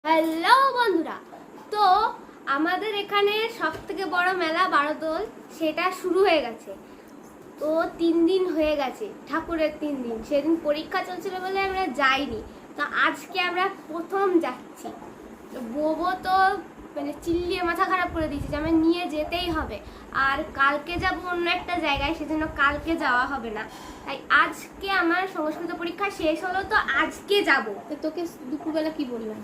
Hello বন্ধুরা, তো আমাদের এখানে সবথেকে বড় মেলা বারোদোল সেটা শুরু হয়ে গেছে। তো 3 দিন হয়ে গেছে, ঠাকুরের 3 দিন। সেদিন পরীক্ষা চলছিল বলে আমরা যাইনি। তো আজকে আমরা প্রথম যাচ্ছি। তো বোবো তো মানে চিল্লিয়ে মাথা খারাপ করে দিয়েছে যে আমার নিয়ে যেতেই হবে, আর কালকে যাব অন্য একটা জায়গায়, সেজন্য কালকে যাওয়া হবে না। তাই আজকে আমার সংস্কৃত পরীক্ষা শেষ হলো, তো আজকে যাব। তো তোকে দুপুরবেলা কি বললাম?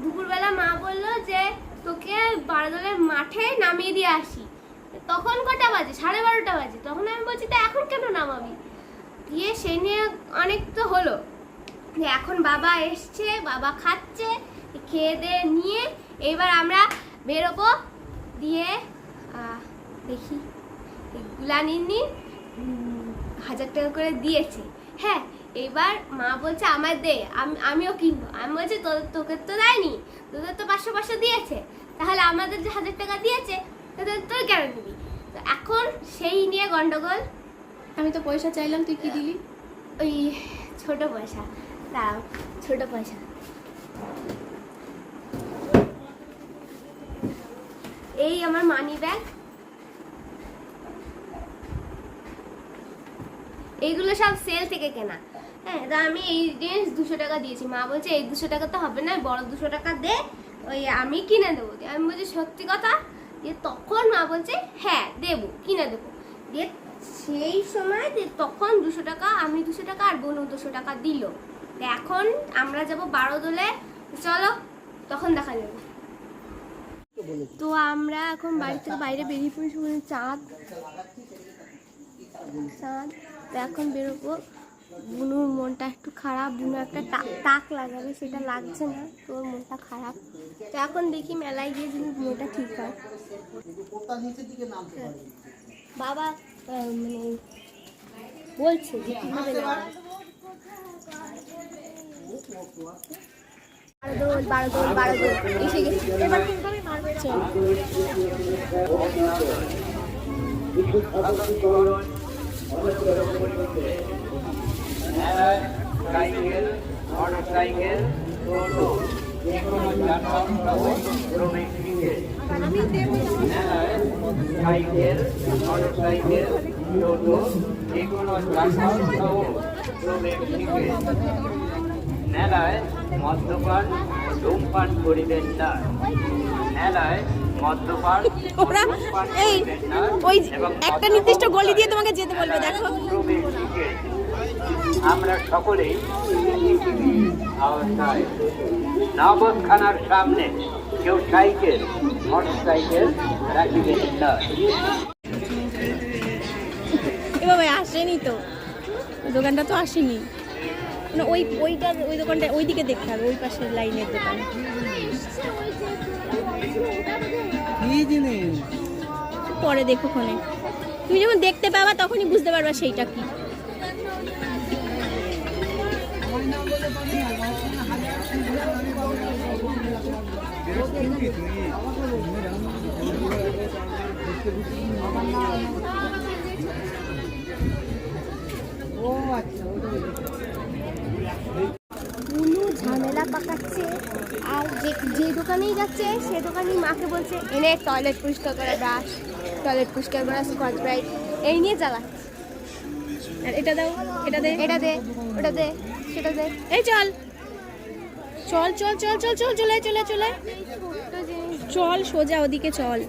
দুপুরবেলা মা বললো যে তোকে বারোদোলের মাঠে নামিয়ে দিয়ে আসি। তখন কটা বাজে? 12:30 বাজে। তখন আমি বলছি তা এখন কেন নামাবি? দিয়ে সেই নিয়ে অনেক তো হলো। এখন বাবা এসছে, বাবা খাচ্ছে, খেয়ে দিয়ে নিয়ে এবার আমরা বেরোবো। দিয়ে দেখি গুলানিনি 1000 টাকা করে দিয়েছে। হ্যাঁ, এবার মা বলছে আমার দে, আমিও কিনবো। আমি বলছি তোকে তো দেয়নি, তোদের তো 500 দিয়েছে, তাহলে আমাদের যে 1000 টাকা দিয়েছে তোদের তোর কেন নিবি? তো এখন সেই নিয়ে গন্ডগোল। আমি তো পয়সা চাইলাম, তুই কি দিলি? ওই ছোট পয়সা, দাঁড়াও, ছোট পয়সা। এই আমার মানি ব্যাগ, এইগুলো সব সেল থেকে কেনা। হ্যাঁ, তা আমি এই জিনিস 200 টাকা দিয়েছি। মা বলছে এই 200 টাকা তো হবে না, বড় 200 টাকা দে, ওই আমি কিনে দেবো। আমি বলছি সত্যি কথা? দিয়ে তখন মা বলছে হ্যাঁ দেবো, কিনে দেবো। দিয়ে সেই সময় তখন 200 টাকা, আমি 200 টাকা আর বোনও 200 টাকা দিল। এখন আমরা যাব বারোদোলে, চলো তখন দেখা যাবে। তো আমরা এখন বাড়ি থেকে বাইরে বেরিয়ে পড়েছি, চাঁদ। তো এখন বেরোবো। বুনুর মনটা একটু খারাপ, বুনু একটা তাক লাগাবে, সেটা লাগছে না, তোর মনটা খারাপ। তো এখন দেখি মেলায় গিয়ে যদি মনটা ঠিক হয়। বাবা মানে বলছে যে কিভাবে বারোদোল এসে গেছি। এবার কিভাবে মারবে? চল। সাইকেল, মোটরসাইকেল, টোটো, যেকোনো যানবাহন সহ শ্রমিক বিশেষ। সাইকেল, মোটরসাইকেল, টোটো, যেকোনো যানবাহন সহ শ্রমিক বিশেষ। মেলায় মদ্যপান ও ধূমপান করিবেন না। মেলায় মদ্যপান ওরা এই ওই একটা নির্দিষ্ট গলি দিয়ে তোমাকে যেতে বলবে, দেখো। শ্রমিক বিশেষ। আমরা সকলেই আওতায়। নবখানার সামনে কেউ সাইকেল, মোটরসাইকেল রাখিবেন না। এ বাবা আসেনি তো, দোকানটা তো আসেনি। মানে ওই দোকানটা ওই দিকে দেখতে হবে, ওই পাশের লাইনের দোকান। পরে দেখো ফোনে, তুমি যখন দেখতে পাবা তখনই বুঝতে পারবা সেইটা কি। বুনু ঝামেলা পাকাচ্ছে, আর যে দোকানেই যাচ্ছে সে দোকানেই মাকে বলছে এনে টয়লেট পরিষ্কার করা ব্রাশ, টয়লেট পরিষ্কার করা স্কচ ব্রাইট, এই নিয়ে জ্বালাচ্ছে। আর এটা দাও, এটা দে, এটা দে, ওটা দে, সেটা দে। এই চল চল চল চল চল চল চলে চলে চলে চল, সোজা ওদিকে চল।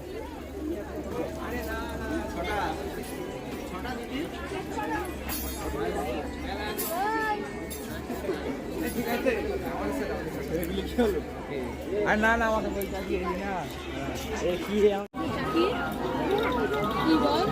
আর না না আমাকে বলতে কি না এ কি কি বল?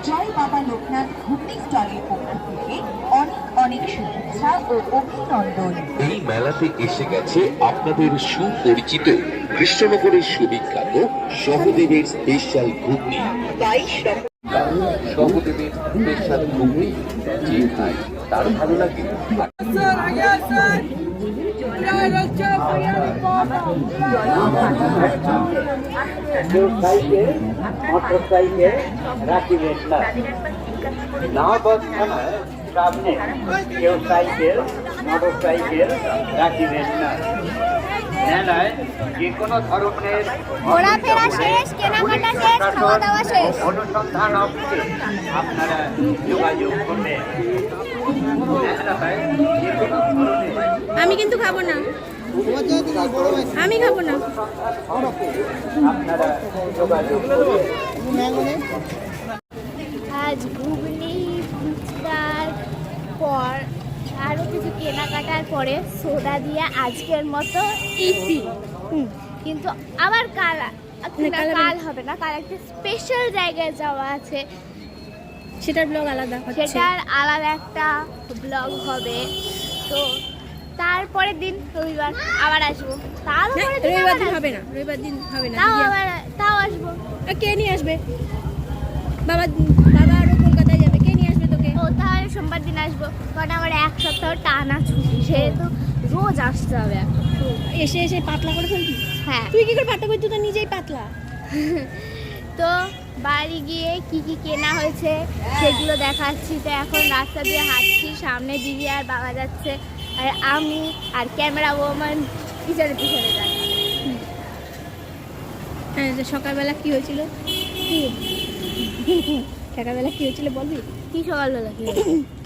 জয় বাবা লোকনাথ ঘুগনি স্টলের পক্ষ থেকে অনেক অনেক শুভেচ্ছা ও অভিনন্দন। এই মেলাতে এসে গেছে আপনাদের সুপরিচিত কৃষ্ণনগরের সুবিখ্যাত সহদেবের স্পেশাল ঘুগনি। সহদেবের স্পেশাল ঘুগনি যে খায় তার ভালো লাগে। কেউ সাইকেল মোটর সাইকেল রাখিবেন না। নবস্থানার সামনে কেউ সাইকেল মোটর সাইকেল রাখিবেন না। মেলায় যে কোনো ধরনের ঘোরাফেরা শেষ, কেনাকাটা শেষ, খাওয়া দাওয়া শেষ। অনুসন্ধান অফিসে আপনারা যোগাযোগ করবেন। মেলায় যে কোনো ধরনের আমি কিন্তু খাবো না, আমি খাবো না। আপনারা যোগাযোগ করবেন। আজ ঘুগনি ফুচকার পর আরও কিছু কেনাকাটার পরে সোডা দিয়ে আজকের মতো ইপি। কিন্তু আবার কাল কাল হবে না, কাল একটা স্পেশাল জায়গায় যাওয়া আছে, সেটার ব্লগ আলাদা হচ্ছে। সেটার আলাদা একটা ব্লগ হবে। তো তারপরের দিন রবিবার আবার আসবো, তারপরে রবিবার দিন হবে না, রবিবার দিন হবে না। তাও আসবো। কে নিয়ে আসবে? বাবা বাবা আরো কলকাতায় যাবে, কে নিয়ে আসবে তোকে? ও তাহলে সোমবার দিন আসবো, কারণ আমার এক সপ্তাহ টানা ছুটি, সেহেতু রোজ আসতে হবে এখন। এসে এসে পাতলা করে ফেলবি? হ্যাঁ। তুই কি করে পাতলা করছিস? তুই তো নিজেই পাতলা। তো বাড়ি গিয়ে কি কি কেনা হয়েছে সেগুলো দেখাচ্ছি। তো এখন রাস্তা দিয়ে হাঁটছি, সামনে দিদি আর বাবা যাচ্ছে, আর আমি আর ক্যামেরা ওম্যান পিছনে পিছনে যাচ্ছি। হ্যাঁ, যে সকালবেলা কি হয়েছিল? সকালবেলা কি হয়েছিল বলবি? কি সকালবেলা কি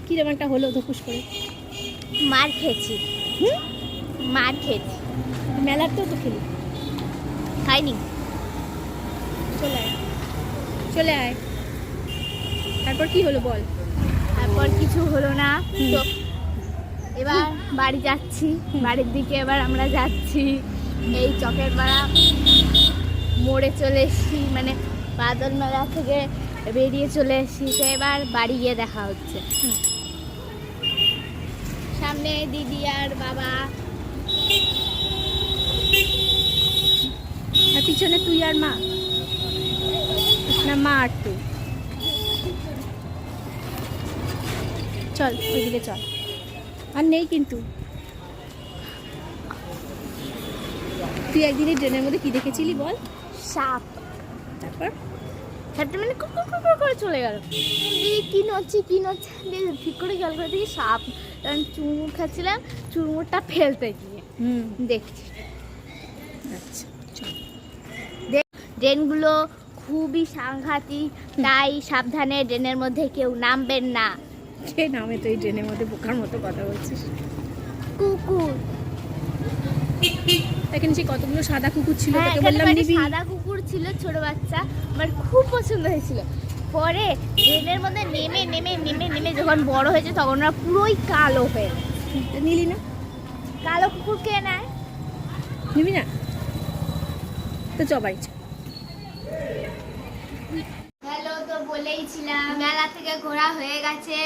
কিরকম একটা হলো ধুপুস করে? মার খেয়েছি, মার খেয়েছি। মেলার তো খেলি। খাইনি। চলে আয়, চলে আয়। তারপর কি হলো বল? তারপর কিছু হলো না। তো এবার বাড়ি যাচ্ছি, বাড়ির দিকে এবার আমরা যাচ্ছি। এই চকের পাড়া মোড়ে চলে এসেছি, মানে বাদল মেলা থেকে বেরিয়ে চলে এসেছি। তো এবার বাড়ি গিয়ে দেখা হচ্ছে। সামনে দিদি আর বাবা, আর পিছনে তুই আর মা, না মা আর তুই? চল ওইদিকে চল। আর নেই কিন্তু। তুই একদিন এই ট্রেনের মধ্যে কি দেখেছিলি বল? সাপ। তারপর সাপটা মানে কুকুর কুকুর করে চলে গেল। দিদি কি নচ্ছে কি নচ্ছে, দিদি ঠিক করে খেয়াল করে দেখি সাপ। কারণ চুরমুর খাচ্ছিলাম, চুরমুরটা ফেলতে গিয়ে দেখছি। আচ্ছা চল। ড্রেনগুলো খুবই সাংঘাতিক, তাই সাবধানে ড্রেনের মধ্যে কেউ নামবেন না। কে নামে? তো এই ট্রেনের মধ্যে বোকার মতো কথা বলছিস। কুকুর, এখানে সেই কতগুলো সাদা কুকুর ছিল, হ্যাঁ, তোকে এখানে বললাম কয়েকটা নিবি। সাদা কুকুর ছিল, ছোট বাচ্চা, আমার খুব পছন্দ হয়েছিল। পরে ড্রেনের মধ্যে নেমে নেমে নেমে নেমে যখন বড় হয়েছে তখন ওরা পুরোই কালো হয়ে গেছে। তো নিলি না? কালো কুকুর কে নেয়? নিবি না তো চ বাড়ি চ। হ্যালো, তো বলেইছিলাম মেলা থেকে ঘোরা হয়ে গেছে।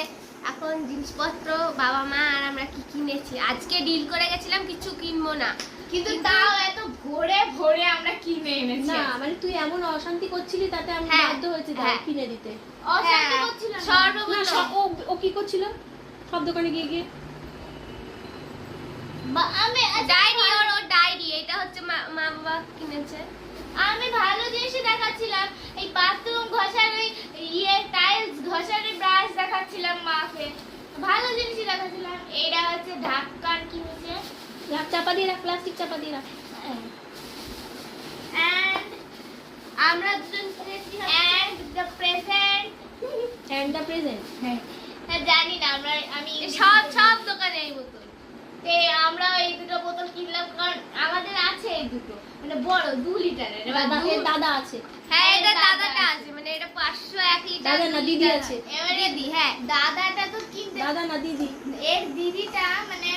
এখন জিনিসপত্র বাবা মা আর আমরা কি কিনেছি, আজকে ডিল করে গেছিলাম কিছু কিনবো না, কিন্তু তাও এত ভোরে ভোরে আমরা কিনে এনেছি। না মানে তুই এমন অশান্তি করছিলি, তাতে আমি হ্যাঁ, বাধ্য হয়েছি হ্যাঁ। কিনে দিতে। অশান্তি করছিল সর্বপ্রথম ও কি করছিল সব দোকানে গিয়ে গিয়ে? আমি ডায়েরি, ওর ডায়েরি, এটা হচ্ছে মা বাবা কিনেছে। আমি ভালো জিনিসই দেখাচ্ছিলাম, এই বাথরুম ঘষার ওই টাইলস ঘষার ব্রাশ দেখাচ্ছিলাম মাকে, ভালো জিনিসই দেখাচ্ছিলাম। এটা হচ্ছে ঢাকার কিনেছে, চাপা দিয়ে রাখ, প্লাস্টিক চাপা দিয়ে রাখ। and আমরা দুজন কিনেছি and the present, and the present। হ্যাঁ জানি না, আমি সব দোকানে এই বোতল, আমরা এই দুটো বোতল কিনলাম কারণ আমাদের আছে এই দুটো, মানে বড় 2 লিটারের। দাদা আছে। হ্যাঁ, এটা দাদাটা আছে, মানে এটা 500 1 লিটার। দাদা না দিদি আছে? এবারে দিদি, হ্যাঁ দাদাটা তো কিনতে, দাদা না দিদি? এর দিদিটা মানে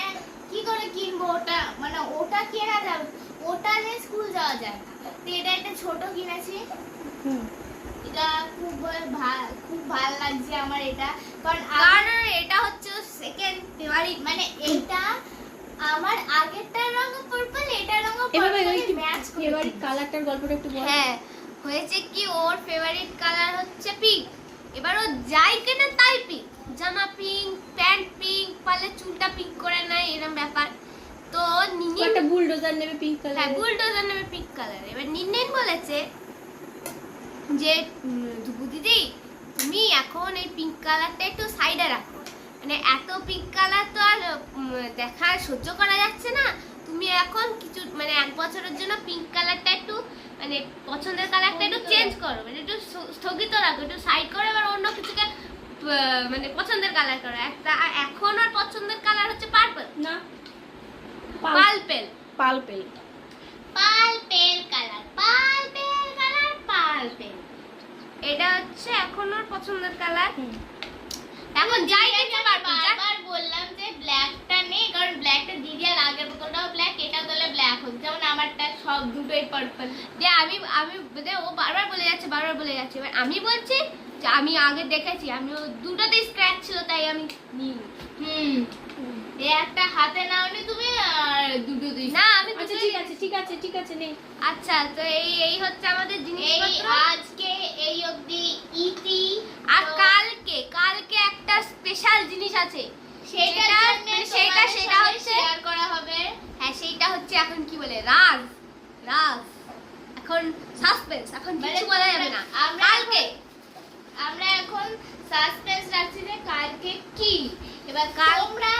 কি করে কিনবো ওটা, মানে ওটা কেনা যাবে, ওটা নিয়ে স্কুল যাওয়া যায় না। তো এটা একটা ছোট কিনেছি, এটা খুব ভালো লাগছে আমার এটা, কারণ এটা হচ্ছে সেকেন্ড ফেভারিট, মানে এটা আমার আগেরটার রঙ পার্পল, এটার রঙ এভাবে পার্পল ম্যাচ করে। ফেভারিট কালারটার গল্পটা একটু বল। হ্যাঁ, হয়েছে কি ওর ফেভারিট কালার হচ্ছে পিঙ্ক, এবার ও যাই কেনে তাই পিঙ্ক, জামা পিঙ্ক, প্যান্ট পিঙ্ক, পারলে চুলটা পিঙ্ক করে নেয়, এরকম ব্যাপার। তো নিনিন একটা বুলডোজার নেবে পিঙ্ক হ্যাঁ কালার। বুলডোজার নেবে পিঙ্ক কালার। এবার নিনিন বলেছে যে ধুবু দিদি তুমি এখন এই পিঙ্ক কালারটা একটু সাইডে রাখো, মানে এত পিঙ্ক কালার তো আর দেখা সহ্য করা যাচ্ছে না, তুমি এখন কিছু মানে 1 বছরের জন্য পিঙ্ক কালারটা একটু মানে পছন্দের কালারটা একটু চেঞ্জ করো, মানে একটু স্থগিত রাখো, একটু সাইড করে এবার অন্য কিছুকে মানে পছন্দের কালার করো। একটা এখন আর পছন্দের কালার হচ্ছে পার্পল না পালপেল পালপেল। পালপেল কালার পালপেল কালার পালপেল, এটা হচ্ছে এখন ওর পছন্দের কালার। এখন যাই দেখতে পারবো বারবার বললাম যে ব্ল্যাকটা নেই, কারণ ব্ল্যাকটা দিদি আর আগের বোতলটাও ব্ল্যাক, এটা তাহলে ব্ল্যাক হচ্ছে, যেমন আমারটা সব দুটোই পার্পল। যে আমি ও বারবার বলে যাচ্ছে এবার আমি বলছি যে আমি আগে দেখেছি, আমি দুটোতেই স্ক্র্যাচ ছিল তাই আমি নিই। এই একটা হাতে নাওনি তুমি আর দুটো দিই না আমি। আচ্ছা ঠিক আছে নেই। আচ্ছা তো এই হচ্ছে আমাদের জিনিসপত্র আজকে এই অবধি ইতি। আর কালকে একটা স্পেশাল জিনিস আছে, সেটা হচ্ছে শেয়ার করা হবে। হ্যাঁ সেইটা হচ্ছে এখন কি বলে রাজ এখন সাসপেন্স, এখন কিছু বলা যাবে না। আমরা এখন সাসপেন্স রাখছি যে কালকে কি, এবার তোমরা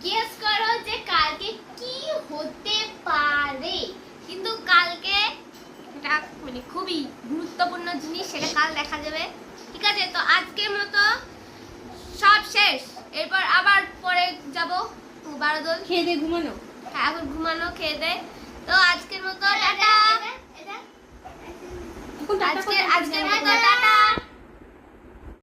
গেস করো যে কালকে কি হতে পারে। কিন্তু কালকে এটা মানে খুবই গুরুত্বপূর্ণ জিনিস, সেটা কাল দেখা যাবে। ঠিক আছে, তো আজকের মতো সব শেষ, এরপর আবার পরে যাব বারোদল খেয়ে দিয়ে ঘুমানো। হ্যাঁ এখন ঘুমানো খেয়ে দে। তো আজকের মতো টাটা। এখন টাটা আজকের মতো টাটা।